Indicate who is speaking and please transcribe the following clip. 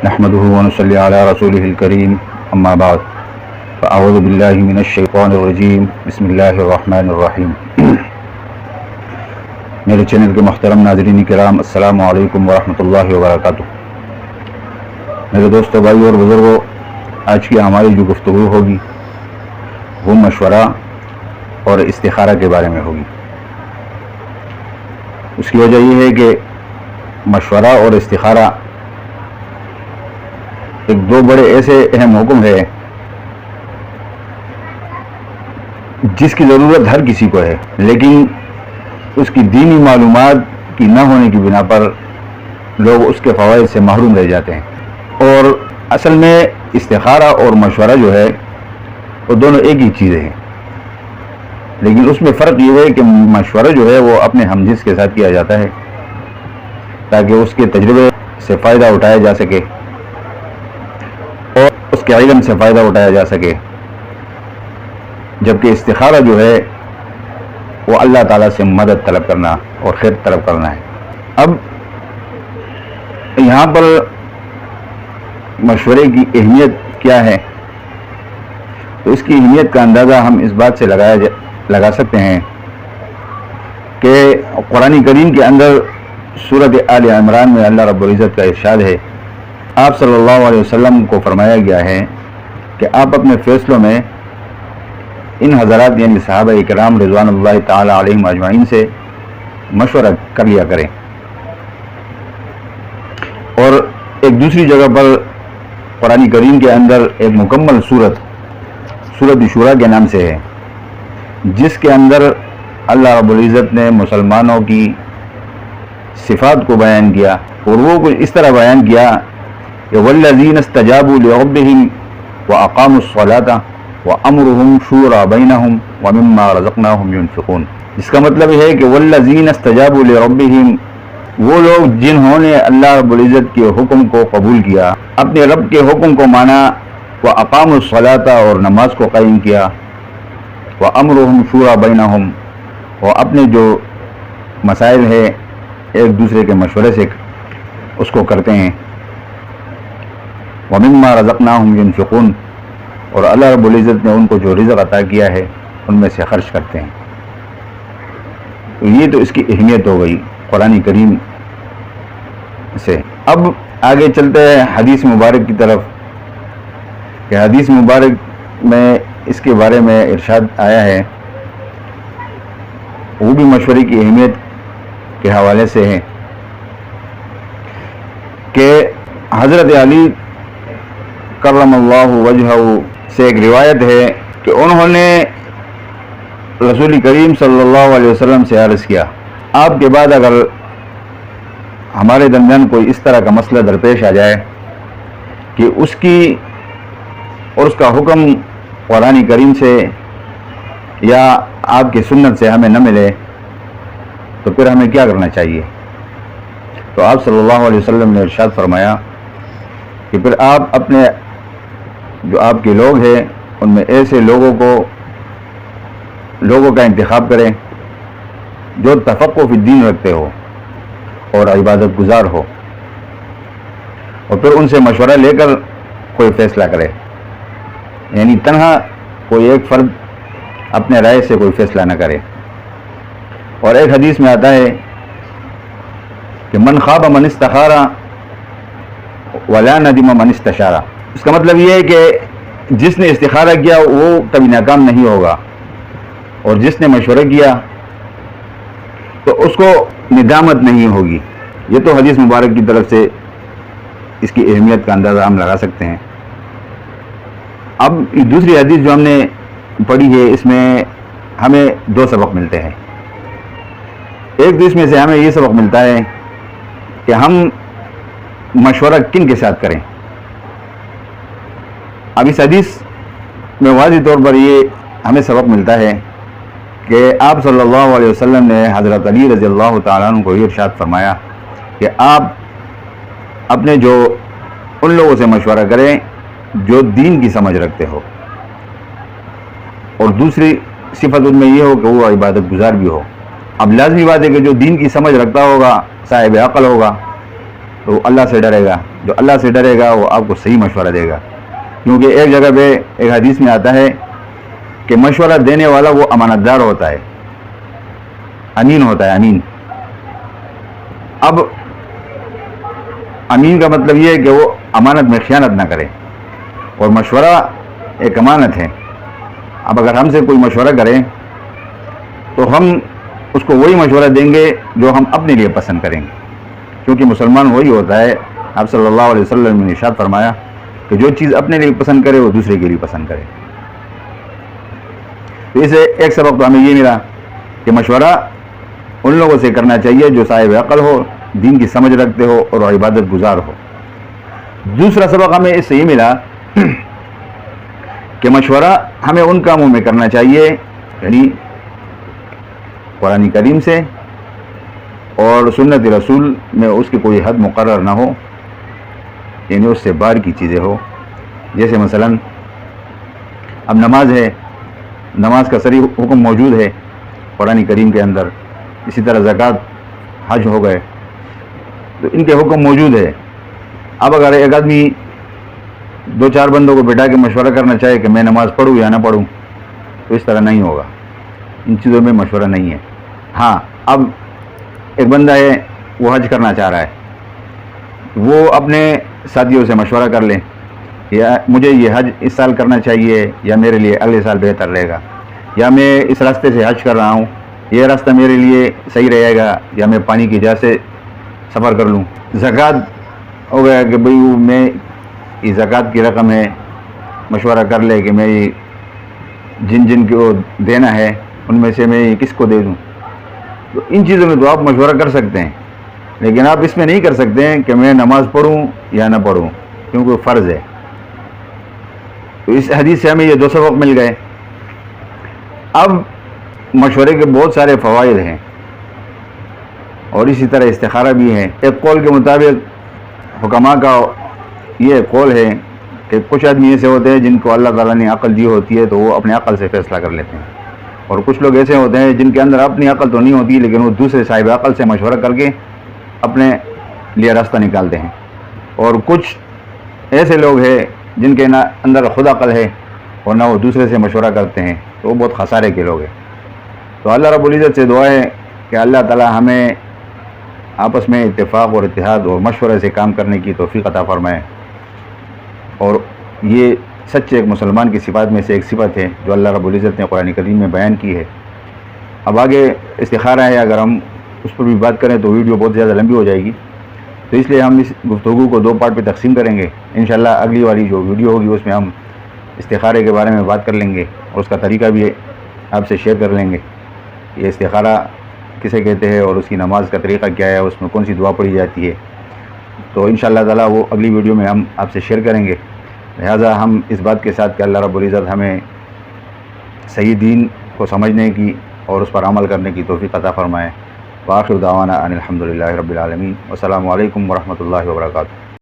Speaker 1: نحمده ونصلي على رسوله الكريم اما بعد فاعوذ بالله من الشیطان الرجیم بسم اللہ الرحمن الرحیم۔ میرے چینل کے محترم ناظرین کرام، السلام علیکم ورحمۃ اللہ وبرکاتہ۔ میرے دوستوں، بھائی اور بزرگوں، آج کی ہماری جو گفتگو ہوگی وہ مشورہ اور استخارہ کے بارے میں ہوگی۔ اس کی وجہ یہ ہے کہ مشورہ اور استخارہ ایک دو بڑے ایسے اہم حکم ہے جس کی ضرورت ہر کسی کو ہے، لیکن اس کی دینی معلومات کی نہ ہونے کی بنا پر لوگ اس کے فوائد سے محروم رہ جاتے ہیں۔ اور اصل میں استخارہ اور مشورہ جو ہے وہ دونوں ایک ہی چیزیں ہیں، لیکن اس میں فرق یہ ہے کہ مشورہ جو ہے وہ اپنے ہمجنس کے ساتھ کیا جاتا ہے تاکہ اس کے تجربے سے فائدہ اٹھایا جا سکے اور اس کے علم سے فائدہ اٹھایا جا سکے، جبکہ استخارہ جو ہے وہ اللہ تعالیٰ سے مدد طلب کرنا اور خیر طلب کرنا ہے۔ اب یہاں پر مشورے کی اہمیت کیا ہے، تو اس کی اہمیت کا اندازہ ہم اس بات سے لگا سکتے ہیں کہ قرآن کریم کے اندر سورۃ آل عمران میں اللہ رب العزت کا ارشاد ہے، آپ صلی اللہ علیہ وسلم کو فرمایا گیا ہے کہ آپ اپنے فیصلوں میں ان حضرات یعنی صحابہ کرام رضوان اللہ تعالی علیہم اجمعین سے مشورہ کر لیا کریں۔ اور ایک دوسری جگہ پر قرآن کریم کے اندر ایک مکمل سورۃ شورا کے نام سے ہے، جس کے اندر اللہ رب العزت نے مسلمانوں کی صفات کو بیان کیا، اور وہ کچھ اس طرح بیان کیا کہ والذین استجابوا لربہم واقاموا الصلاۃ وامرهم شورى بینہم ومما رزقناہم ينفقون۔ اس کا مطلب ہے کہ والذین استجابوا لربہم، وہ لوگ جنہوں نے اللہ رب العزت کے حکم کو قبول کیا، اپنے رب کے حکم کو مانا، واقاموا الصلاۃ، اور نماز کو قائم کیا، وامرهم شورى بینہم، اور اپنے جو مسائل ہے ایک دوسرے کے مشورے سے اس کو کرتے ہیں، وَمِمَّا رَزَقْنَاهُمْ يُنْفِقُونَ، اور اللہ رب العزت نے ان کو جو رزق عطا کیا ہے ان میں سے خرچ کرتے ہیں۔ تو یہ تو اس کی اہمیت ہو گئی قرآن کریم سے۔ اب آگے چلتے ہیں حدیث مبارک کی طرف کہ حدیث مبارک میں اس کے بارے میں ارشاد آیا ہے، وہ بھی مشورے کی اہمیت کے حوالے سے ہے کہ حضرت علی کرم اللہ وجہہ سے ایک روایت ہے کہ انہوں نے رسول کریم صلی اللہ علیہ وسلم سے عرض کیا، آپ کے بعد اگر ہمارے درمیان کوئی اس طرح کا مسئلہ درپیش آ جائے کہ اس کی اور اس کا حکم قرآن کریم سے یا آپ کی سنت سے ہمیں نہ ملے تو پھر ہمیں کیا کرنا چاہیے؟ تو آپ صلی اللہ علیہ وسلم نے ارشاد فرمایا کہ پھر آپ اپنے جو آپ کے لوگ ہیں ان میں ایسے لوگوں کا انتخاب کریں جو تفقہ فی الدین رکھتے ہو اور عبادت گزار ہو، اور پھر ان سے مشورہ لے کر کوئی فیصلہ کرے، یعنی تنہا کوئی ایک فرد اپنے رائے سے کوئی فیصلہ نہ کرے۔ اور ایک حدیث میں آتا ہے کہ من خاب من استخار ولا ندم من استشارہ۔ اس کا مطلب یہ ہے کہ جس نے استخارہ کیا وہ کبھی ناکام نہیں ہوگا، اور جس نے مشورہ کیا تو اس کو ندامت نہیں ہوگی۔ یہ تو حدیث مبارک کی طرف سے اس کی اہمیت کا اندازہ ہم لگا سکتے ہیں۔ اب دوسری حدیث جو ہم نے پڑھی ہے، اس میں ہمیں دو سبق ملتے ہیں۔ ایک تو اس میں سے ہمیں یہ سبق ملتا ہے کہ ہم مشورہ کن کے ساتھ کریں۔ اب اس حدیث میں واضح طور پر یہ ہمیں سبق ملتا ہے کہ آپ صلی اللہ علیہ وسلم نے حضرت علی رضی اللہ تعالیٰ عنہ کو یہ ارشاد فرمایا کہ آپ اپنے ان لوگوں سے مشورہ کریں جو دین کی سمجھ رکھتے ہو، اور دوسری صفت ان میں یہ ہو کہ وہ عبادت گزار بھی ہو۔ اب لازمی بات ہے کہ جو دین کی سمجھ رکھتا ہوگا صاحب عقل ہوگا، تو وہ اللہ سے ڈرے گا. جو اللہ سے ڈرے گا وہ آپ کو صحیح مشورہ دے گا. کیونکہ ایک جگہ پہ ایک حدیث میں آتا ہے کہ مشورہ دینے والا وہ امانت دار ہوتا ہے, امین ہوتا ہے, امین. اب امین کا مطلب یہ ہے کہ وہ امانت میں خیانت نہ کرے, اور مشورہ ایک امانت ہے. اب اگر ہم سے کوئی مشورہ کرے تو ہم اس کو وہی مشورہ دیں گے جو ہم اپنے لیے پسند کریں گے, کیونکہ مسلمان وہی ہوتا ہے. آپ صلی اللہ علیہ وسلم نے ارشاد فرمایا کہ جو چیز اپنے لیے پسند کرے وہ دوسرے کے لیے پسند کرے. تو اسے ایک سبق تو ہمیں یہ ملا کہ مشورہ ان لوگوں سے کرنا چاہیے جو صاحب عقل ہو, دین کی سمجھ رکھتے ہو اور عبادت گزار ہو. دوسرا سبق ہمیں اس سے یہ ملا کہ مشورہ ہمیں ان کاموں میں کرنا چاہیے یعنی قرآن کریم سے اور سنت رسول میں اس کی کوئی حد مقرر نہ ہو, یعنی اس سے باہر کی چیزیں ہو. جیسے مثلا اب نماز ہے, نماز کا صریح حکم موجود ہے قرآن کریم کے اندر. اسی طرح زکوٰۃ, حج ہو گئے, تو ان کے حکم موجود ہے. اب اگر ایک آدمی 2-4 بندوں کو بٹھا کے مشورہ کرنا چاہے کہ میں نماز پڑھوں یا نہ پڑھوں, تو اس طرح نہیں ہوگا. ان چیزوں میں مشورہ نہیں ہے. ہاں, اب ایک بندہ ہے وہ حج کرنا چاہ رہا ہے, وہ اپنے ساتھیوں سے مشورہ کر لے یا مجھے یہ حج اس سال کرنا چاہیے یا میرے لیے اگلے سال بہتر رہے گا, یا میں اس راستے سے حج کر رہا ہوں, یہ راستہ میرے لیے صحیح رہے گا, یا میں پانی کی جہاز سے سفر کر لوں. زکوٰۃ ہو گیا کہ بھئی میں یہ زکوٰۃ کی رقم ہے, مشورہ کر لے کہ میں جن جن کو دینا ہے ان میں سے میں کس کو دے دوں. تو ان چیزوں میں تو آپ مشورہ کر سکتے ہیں, لیکن آپ اس میں نہیں کر سکتے ہیں کہ میں نماز پڑھوں یا نہ پڑھوں, کیونکہ فرض ہے. تو اس حدیث سے ہمیں یہ 2 سبق مل گئے. اب مشورے کے بہت سارے فوائد ہیں اور اسی طرح استخارہ بھی ہے. ایک قول کے مطابق حکماء کا یہ قول ہے کہ کچھ آدمی ایسے ہوتے ہیں جن کو اللہ تعالیٰ نے عقل دی ہوتی ہے تو وہ اپنے عقل سے فیصلہ کر لیتے ہیں, اور کچھ لوگ ایسے ہوتے ہیں جن کے اندر اپنی عقل تو نہیں ہوتی لیکن وہ دوسرے صاحب عقل سے مشورہ کر کے اپنے لیے راستہ نکالتے ہیں. اور کچھ ایسے لوگ ہیں جن کے اندر خود عقل ہے اور نہ وہ دوسرے سے مشورہ کرتے ہیں, تو وہ بہت خسارے کے لوگ ہیں. تو اللہ رب العزت سے دعا ہے کہ اللہ تعالیٰ ہمیں آپس میں اتفاق اور اتحاد اور مشورے سے کام کرنے کی توفیق عطا فرمائے. اور یہ سچے ایک مسلمان کی صفات میں سے ایک صفت ہے جو اللہ رب العزت نے قرآن کریم میں بیان کی ہے. اب آگے استخارہ ہے, اگر ہم اس پر بھی بات کریں تو ویڈیو بہت زیادہ لمبی ہو جائے گی, تو اس لیے ہم اس گفتگو کو 2 پارٹ پہ تقسیم کریں گے. انشاءاللہ اگلی والی جو ویڈیو ہوگی اس میں ہم استخارے کے بارے میں بات کر لیں گے اور اس کا طریقہ بھی آپ سے شیئر کر لیں گے. یہ استخارہ کسے کہتے ہیں اور اس کی نماز کا طریقہ کیا ہے, اس میں کون سی دعا پڑھی جاتی ہے, تو انشاءاللہ تعالیٰ وہ اگلی ویڈیو میں ہم آپ سے شیئر کریں گے. لہٰذا ہم اس بات کے ساتھ کہ اللہ رب العزت ہمیں صحیح دین کو سمجھنے کی اور اس پر عمل کرنے کی توفیق عطا فرمائے. وآخر دعوانا ان الحمدللہ رب العالمین. والسلام علیکم ورحمۃ اللہ وبرکاتہ.